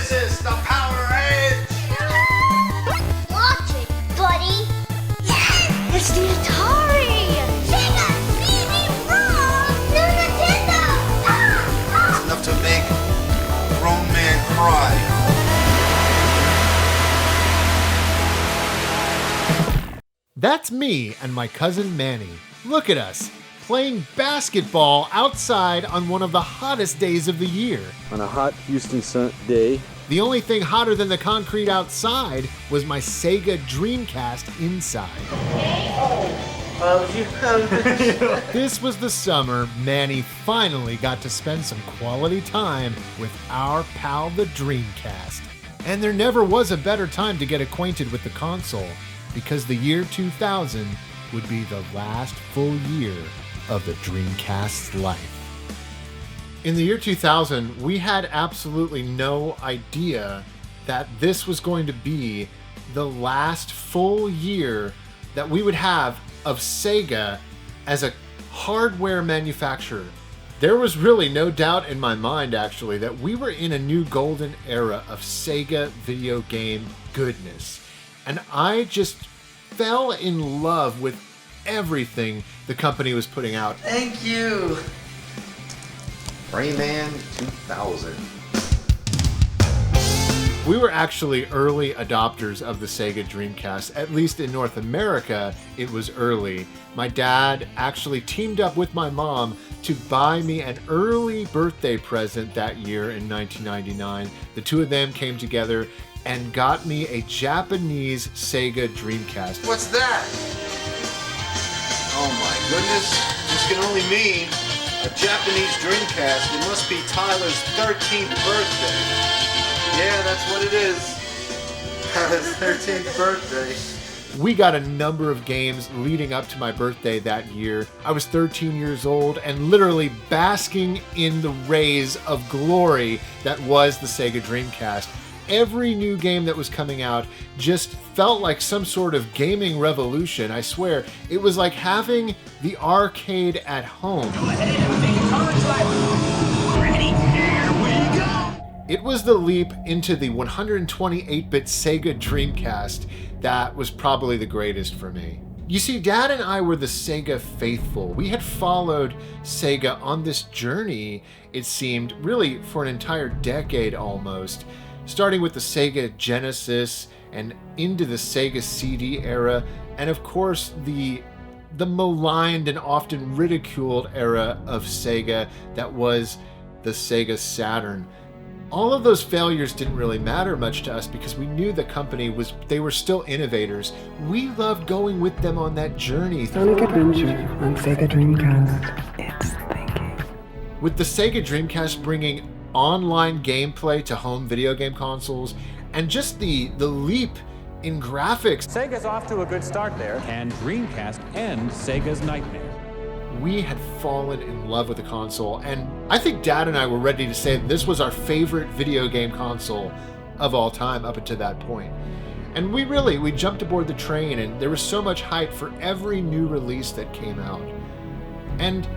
Genesis, the Power Edge! Watch it, buddy! Yes! It's the Atari! Sega CD-ROM! New Nintendo! It's enough to make a grown man cry. That's me and my cousin Manny. Look at us, playing basketball outside on one of the hottest days of the year. On a hot Houston day. The only thing hotter than the concrete outside was my Sega Dreamcast inside. This was the summer Manny finally got to spend some quality time with our pal the Dreamcast. And there never was a better time to get acquainted with the console, because the year 2000 would be the last full year of the Dreamcast's life. In the year 2000, we had absolutely no idea that this was going to be the last full year that we would have of Sega as a hardware manufacturer. There was really no doubt in my mind, actually, that we were in a new golden era of Sega video game goodness. And I just fell in love with everything the company was putting out. Thank you. Rayman 2000. We were actually early adopters of the Sega Dreamcast. At least in North America, it was early. My dad actually teamed up with my mom to buy me an early birthday present that year in 1999. The two of them came together and got me a Japanese Sega Dreamcast. What's that? Oh my goodness. This can only mean a Japanese Dreamcast. It must be Tyler's 13th birthday. Yeah, that's what it is. Tyler's 13th birthday. We got a number of games leading up to my birthday that year. I was 13 years old and literally basking in the rays of glory that was the Sega Dreamcast. Every new game that was coming out just felt like some sort of gaming revolution. I swear, it was like having the arcade at home. Go ahead and make a card swipe. Ready? Here we go! It was the leap into the 128-bit Sega Dreamcast that was probably the greatest for me. You see, Dad and I were the Sega faithful. We had followed Sega on this journey, it seemed, really for an entire decade almost. Starting with the Sega Genesis and into the Sega CD era, and of course the maligned and often ridiculed era of Sega that was the Sega Saturn. All of those failures didn't really matter much to us because we knew the company they were still innovators. We loved going with them on that journey. Sonic Adventure on Sega Dreamcast. It's thinking. With the Sega Dreamcast bringing online gameplay to home video game consoles, and just the leap in graphics. Sega's off to a good start there. Can Dreamcast end Sega's nightmare? We had fallen in love with the console, and I think Dad and I were ready to say that this was our favorite video game console of all time up until that point. And we jumped aboard the train, and there was so much hype for every new release that came out. And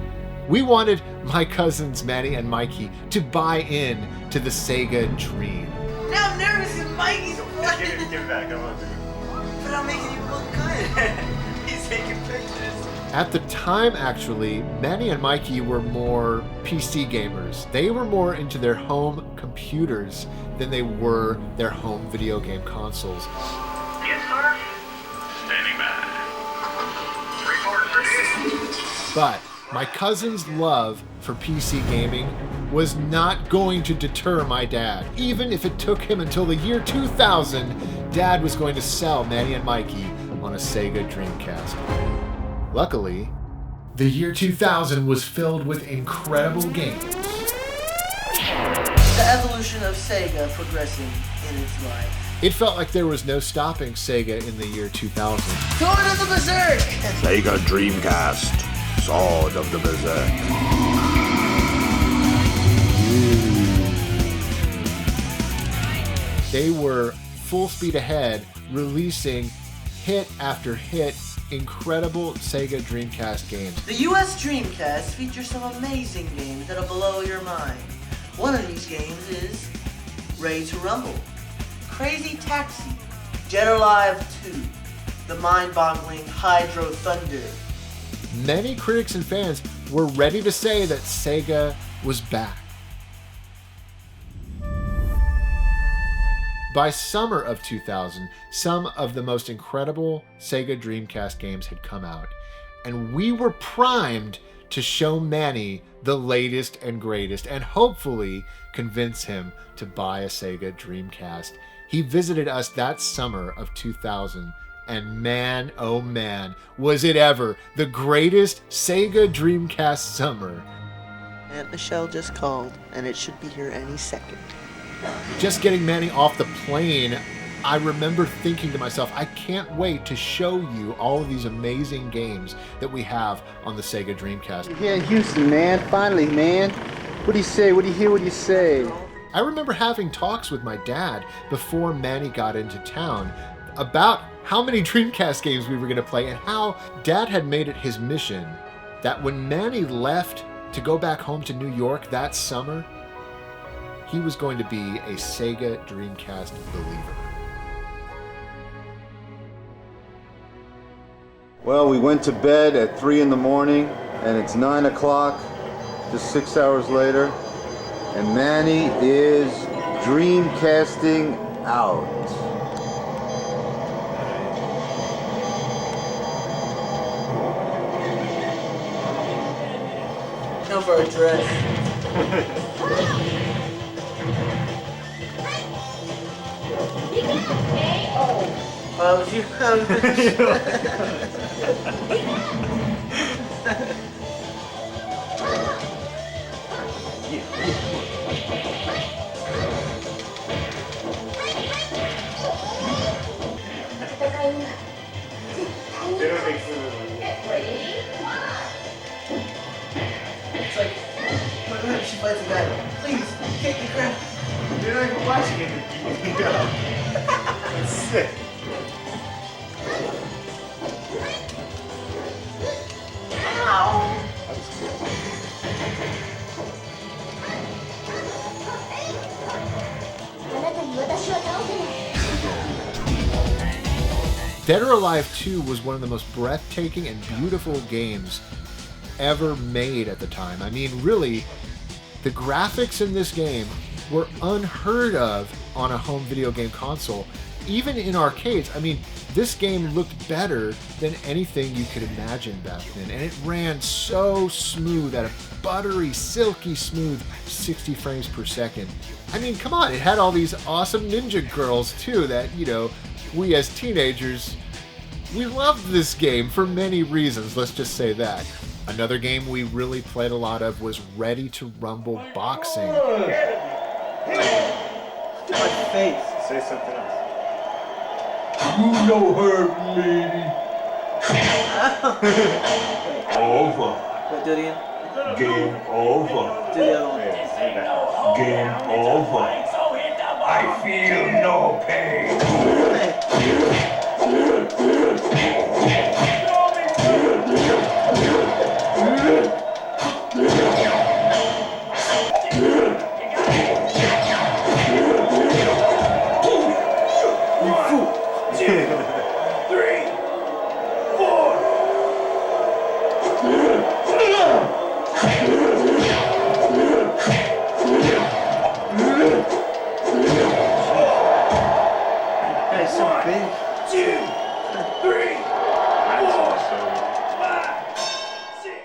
we wanted my cousins Manny and Mikey to buy in to the Sega dream. Now I'm nervous and Mikey's playing. Give it back, come on, dude. But I'm making you look good. He's taking pictures. At the time, actually, Manny and Mikey were more PC gamers. They were more into their home computers than they were their home video game consoles. Yes, sir. Standing by. Report for But my cousin's love for PC gaming was not going to deter my dad. Even if it took him until the year 2000, Dad was going to sell Manny and Mikey on a Sega Dreamcast. Luckily, the year 2000 was filled with incredible games. The evolution of Sega progressing in its life. It felt like there was no stopping Sega in the year 2000. Sword of the Berserk! Sega Dreamcast. Sword of the Berserk. They were full speed ahead, releasing hit after hit, incredible Sega Dreamcast games. The US Dreamcast features some amazing games that'll blow your mind. One of these games is Ready to Rumble, Crazy Taxi, Dead or Alive 2, the mind-boggling Hydro Thunder. Many critics and fans were ready to say that Sega was back. By summer of 2000, some of the most incredible Sega Dreamcast games had come out, and we were primed to show Manny the latest and greatest, and hopefully convince him to buy a Sega Dreamcast. He visited us that summer of 2000, and man, oh man, was it ever the greatest Sega Dreamcast summer. Aunt Michelle just called, and it should be here any second. Just getting Manny off the plane, I remember thinking to myself, I can't wait to show you all of these amazing games that we have on the Sega Dreamcast. Yeah, Houston, man. Finally, man. What do you say? What do you hear? What do you say? I remember having talks with my dad before Manny got into town about how many Dreamcast games we were going to play, and how Dad had made it his mission that when Manny left to go back home to New York that summer, he was going to be a Sega Dreamcast believer. Well, we went to bed at 3 in the morning, and it's 9 o'clock, just 6 hours later, and Manny is Dreamcasting out. Time for a dress. Was you It's like, when she fights a guy, please, kick the crap. You're not even watching it. That's sick. Dead or Alive 2 was one of the most breathtaking and beautiful games ever made at the time. I mean, really, the graphics in this game were unheard of on a home video game console. Even in arcades, I mean, this game looked better than anything you could imagine back then. And it ran so smooth at a buttery, silky smooth 60 frames per second. I mean, come on, it had all these awesome ninja girls too that, you know, we as teenagers, we loved this game for many reasons, let's just say that. Another game we really played a lot of was Ready to Rumble Boxing. my face. Say something else. You know her, lady. Over. Wait, do it again. Game over. Do the other one. Game over. I feel no pain. That's so big. 2, 3, 4, 5, 6.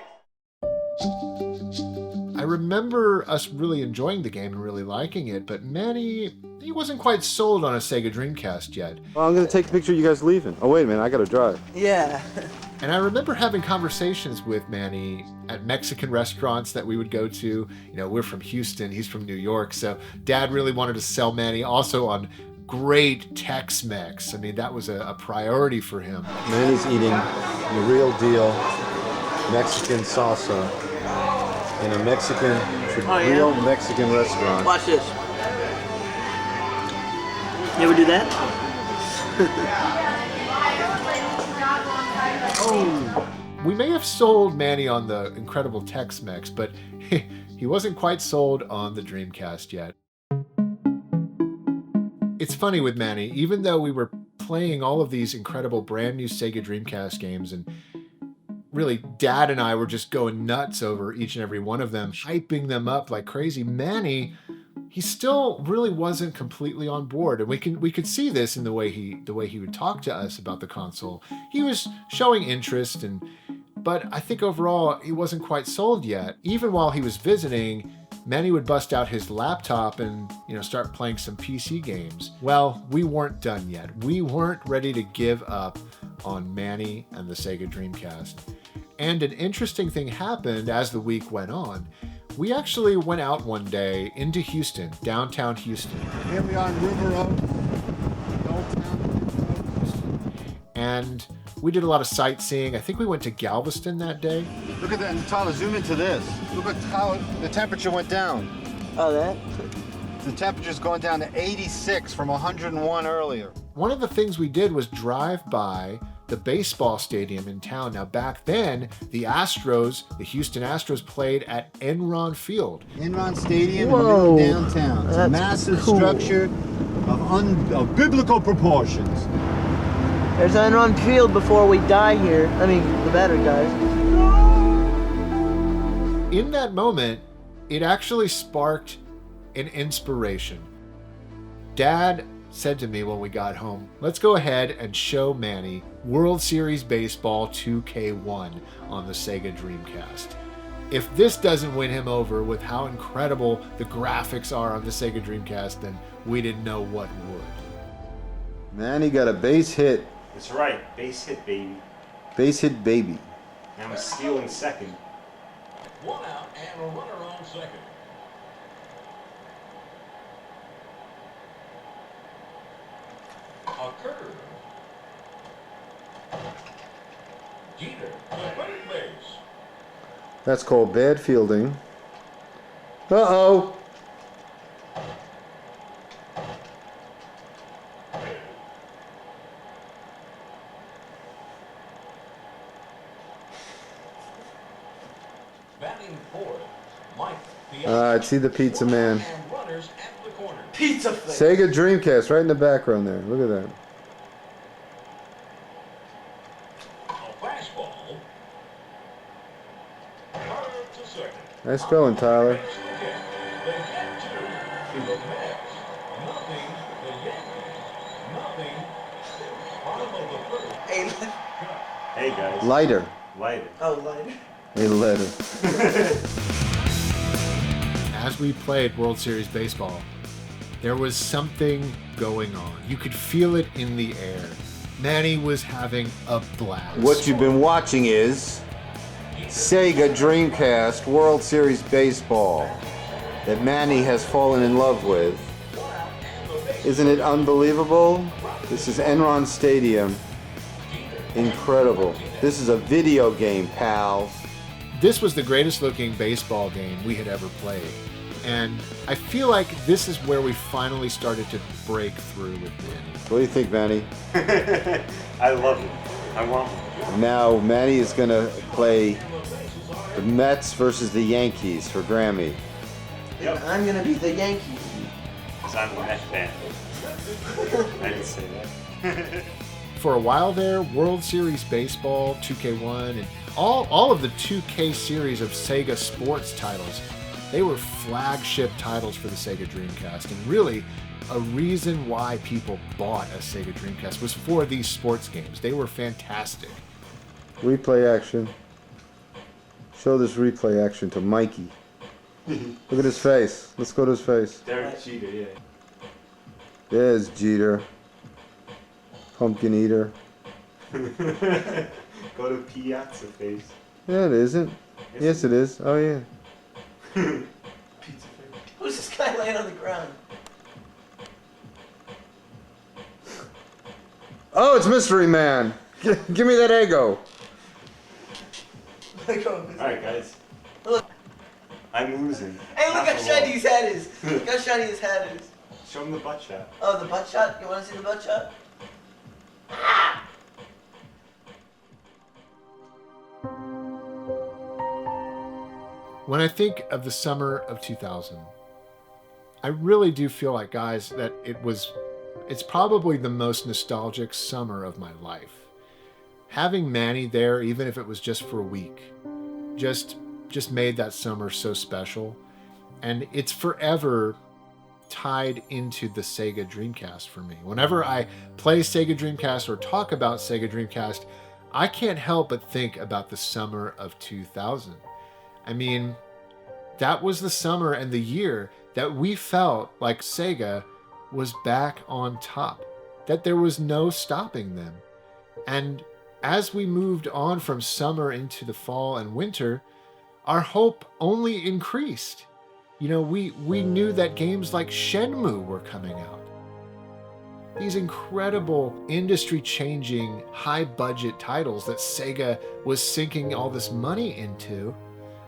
I remember us really enjoying the game and really liking it, but Manny, he wasn't quite sold on a Sega Dreamcast yet. Well, I'm gonna take a picture of you guys leaving. Oh, wait a minute, I gotta drive. Yeah. And I remember having conversations with Manny at Mexican restaurants that we would go to. You know, we're from Houston, he's from New York, so Dad really wanted to sell Manny also on great Tex-Mex. I mean, that was a priority for him. Manny's eating the real deal Mexican salsa in a Mexican, real Mexican restaurant. Watch this. You ever do that? We may have sold Manny on the incredible Tex-Mex, but he wasn't quite sold on the Dreamcast yet. It's funny with Manny, even though we were playing all of these incredible brand new Sega Dreamcast games, and really Dad and I were just going nuts over each and every one of them, hyping them up like crazy, Manny, he still really wasn't completely on board, and we could see this in the way he would talk to us about the console. He was showing interest, but I think overall he wasn't quite sold yet. Even while he was visiting, Manny would bust out his laptop and, start playing some PC games. Well, we weren't done yet. We weren't ready to give up on Manny and the Sega Dreamcast. And an interesting thing happened as the week went on. We actually went out one day into Houston, downtown Houston. Here we are in River Oaks, Old Town. And we did a lot of sightseeing. I think we went to Galveston that day. Look at that, and Tyler, zoom into this. Look at how the temperature went down. Oh, that? The temperature's going down to 86 from 101 earlier. One of the things we did was drive by the baseball stadium in town. Now, back then, the Houston Astros played at Enron Field. Enron Stadium in the middle of downtown. It's a massive structure of biblical proportions. There's Enron Field before we die here. I mean, the battery dies. In that moment, it actually sparked an inspiration. Dad said to me when we got home, let's go ahead and show Manny World Series Baseball 2K1 on the Sega Dreamcast. If this doesn't win him over with how incredible the graphics are on the Sega Dreamcast, then we didn't know what would. Manny got a base hit. That's right, base hit, baby. Base hit, baby. And I'm stealing second. 1 out and a runner on second. A curve. Jeter to third base. That's called bad fielding. Uh-oh. Batting fourth, Mike. I see the pizza man. And runners at the corner. Pizza face. Sega Dreamcast right in the background there. Look at that. A fastball. Curve to second. Nice going, Tyler. They get two. The Mets. Nothing. The Yankees. Nothing. Bottom of the first. Hey, Hey, guys. Lighter. Lighter. oh, lighter. A letter. As we played World Series Baseball, there was something going on. You could feel it in the air. Manny was having a blast. What you've been watching is Sega Dreamcast World Series Baseball that Manny has fallen in love with. Isn't it unbelievable? This is Enron Stadium. Incredible. This is a video game, pals. This was the greatest looking baseball game we had ever played. And I feel like this is where we finally started to break through with Manny. What do you think, Manny? I love it. I want one. Now Manny is going to play the Mets versus the Yankees for Grammy. Yep. I'm gonna be the Yankee. Because I'm a Met fan. I didn't say that. For a while there, World Series Baseball, 2K1, and all of the 2K series of Sega sports titles, they were flagship titles for the Sega Dreamcast. And really, a reason why people bought a Sega Dreamcast was for these sports games. They were fantastic. Replay action. Show this replay action to Mikey. Look at his face. Let's go to his face. Derek Jeter, yeah. There's Jeter. Pumpkin eater. Go to Piazza face. Yeah, it isn't. Yes, it is. Oh, yeah. Pizza face. Who's this guy laying on the ground? Oh, it's Mystery Man. Give me that Eggo. Alright, guys. Look. I'm losing. Hey, look how Half a shiny wall. his hat is. Look how shiny his hat is. Show him the butt shot. Oh, the butt shot? You want to see the butt shot? When I think of the summer of 2000, I really do feel like, guys, that it was It's probably the most nostalgic summer of my life. Having Manny there, even if it was just for a week, just made that summer so special. And it's forever tied into the Sega Dreamcast for me. Whenever I play Sega Dreamcast or talk about Sega Dreamcast, I can't help but think about the summer of 2000. I mean, that was the summer and the year that we felt like Sega was back on top, that there was no stopping them. And as we moved on from summer into the fall and winter, our hope only increased. You know, we knew that games like Shenmue were coming out. These incredible industry-changing, high-budget titles that Sega was sinking all this money into.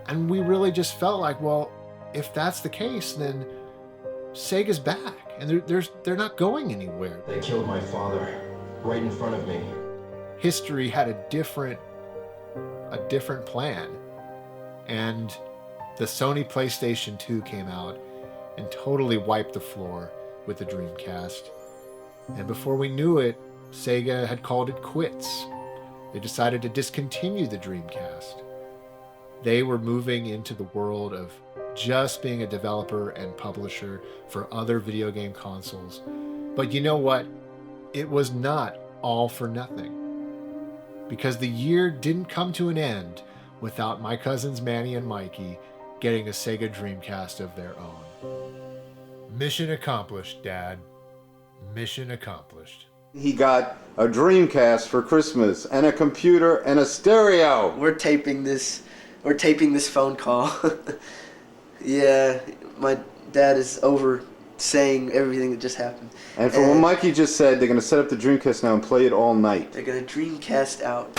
And we really just felt like, well, if that's the case, then Sega's back. And they're not going anywhere. They killed my father right in front of me. History had a different plan. And the Sony PlayStation 2 came out and totally wiped the floor with the Dreamcast. And before we knew it, Sega had called it quits. They decided to discontinue the Dreamcast. They were moving into the world of just being a developer and publisher for other video game consoles. But you know what? It was not all for nothing. Because the year didn't come to an end without my cousins Manny and Mikey getting a Sega Dreamcast of their own. Mission accomplished, Dad. Mission accomplished. He got a Dreamcast for Christmas and a computer and a stereo. We're taping this phone call. Yeah, my dad is over saying everything that just happened. And from what Mikey just said, they're going to set up the Dreamcast now and play it all night. They're going to Dreamcast out.